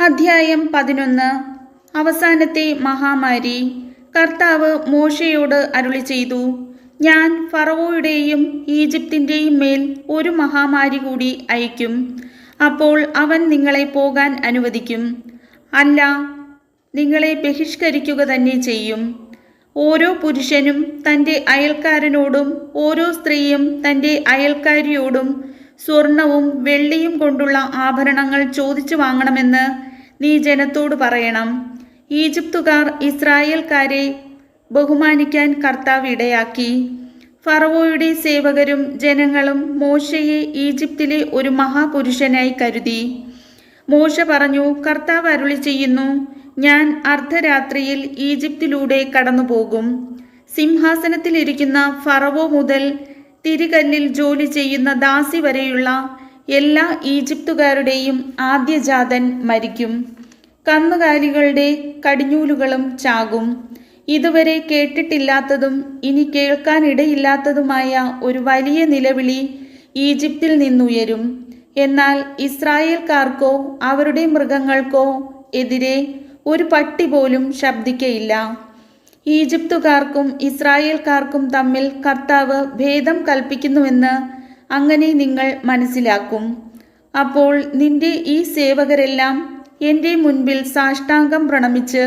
അധ്യായം 11. അവസാനത്തെ മഹാമാരി. കർത്താവ് മോശയോട് അരുളിച്ചെയ്തു, ഞാൻ ഫറവോയുടെയും ഈജിപ്തിൻ്റെയും മേൽ ഒരു മഹാമാരി കൂടി അയക്കും. അപ്പോൾ അവൻ നിങ്ങളെ പോകാൻ അനുവദിക്കും, അല്ല, നിങ്ങളെ ബഹിഷ്കരിക്കുക തന്നെ ചെയ്യും. ഓരോ പുരുഷനും തൻ്റെ അയൽക്കാരനോടും ഓരോ സ്ത്രീയും തൻ്റെ അയൽക്കാരിയോടും സ്വർണവും വെള്ളിയും കൊണ്ടുള്ള ആഭരണങ്ങൾ ചോദിച്ചു വാങ്ങണമെന്ന് നീ ജനത്തോട് പറയണം. ഈജിപ്തുകാർ ഇസ്രായേൽക്കാരെ ബഹുമാനിക്കാൻ കർത്താവ് ഇടയാക്കി. ഫറവോയുടെ സേവകരും ജനങ്ങളും മോശയെ ഈജിപ്തിലെ ഒരു മഹാപുരുഷനായി കരുതി. മോശ പറഞ്ഞു, കർത്താവ് അരുളി ചെയ്യുന്നു, ഞാൻ അർദ്ധരാത്രിയിൽ ഈജിപ്തിലൂടെ കടന്നുപോകും. സിംഹാസനത്തിലിരിക്കുന്ന ഫറവോ മുതൽ തിരികല്ലിൽ ജോലി ചെയ്യുന്ന ദാസി വരെയുള്ള എല്ലാ ഈജിപ്തുകാരുടെയും ആദ്യജാതൻ മരിക്കും. കന്നുകാലികളുടെ കടിഞ്ഞൂലുകളും ചാകും. ഇതുവരെ കേട്ടിട്ടില്ലാത്തതും ഇനി കേൾക്കാനിടയില്ലാത്തതുമായ ഒരു വലിയ നിലവിളി ഈജിപ്തിൽ നിന്നുയരും. എന്നാൽ ഇസ്രായേൽക്കാർക്കോ അവരുടെ മൃഗങ്ങൾക്കോ എതിരെ ഒരു പട്ടി പോലും ശബ്ദിക്കയില്ല. ഈജിപ്തുകാർക്കും ഇസ്രായേൽക്കാർക്കും തമ്മിൽ കർത്താവ് ഭേദം കൽപ്പിക്കുന്നുവെന്ന് അങ്ങനെ നിങ്ങൾ മനസ്സിലാക്കും. അപ്പോൾ നിന്റെ ഈ സേവകരെല്ലാം എൻ്റെ മുൻപിൽ സാഷ്ടാംഗം പ്രണമിച്ച്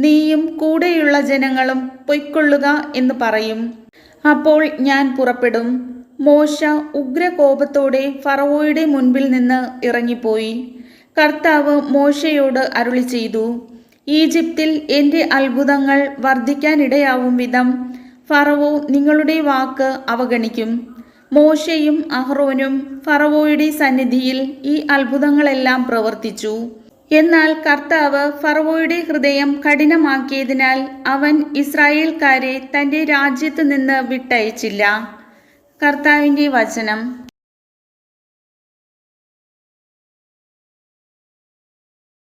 നീയും കൂടെയുള്ള ജനങ്ങളും പൊയ്ക്കൊള്ളുക എന്ന് പറയും. അപ്പോൾ ഞാൻ പുറപ്പെടും. മോശ ഉഗ്രകോപത്തോടെ ഫറവോയുടെ മുൻപിൽ നിന്ന് ഇറങ്ങിപ്പോയി. കർത്താവ് മോശയോട് അരുളി ചെയ്തു, ഈജിപ്തിൽ എൻ്റെ അത്ഭുതങ്ങൾ വർദ്ധിക്കാനിടയാവും വിധം ഫറവോ നിങ്ങളുടെ വാക്ക് അവഗണിക്കും. മോശയും അഹ്റോനും ഫറവോയുടെ സന്നിധിയിൽ ഈ അത്ഭുതങ്ങളെല്ലാം പ്രവർത്തിച്ചു. എന്നാൽ കർത്താവ് ഫറവോയുടെ ഹൃദയം കഠിനമാക്കിയതിനാൽ അവൻ ഇസ്രായേൽക്കാരെ തൻ്റെ രാജ്യത്ത് നിന്ന് വിട്ടയച്ചില്ല. കർത്താവിൻ്റെ വചനം.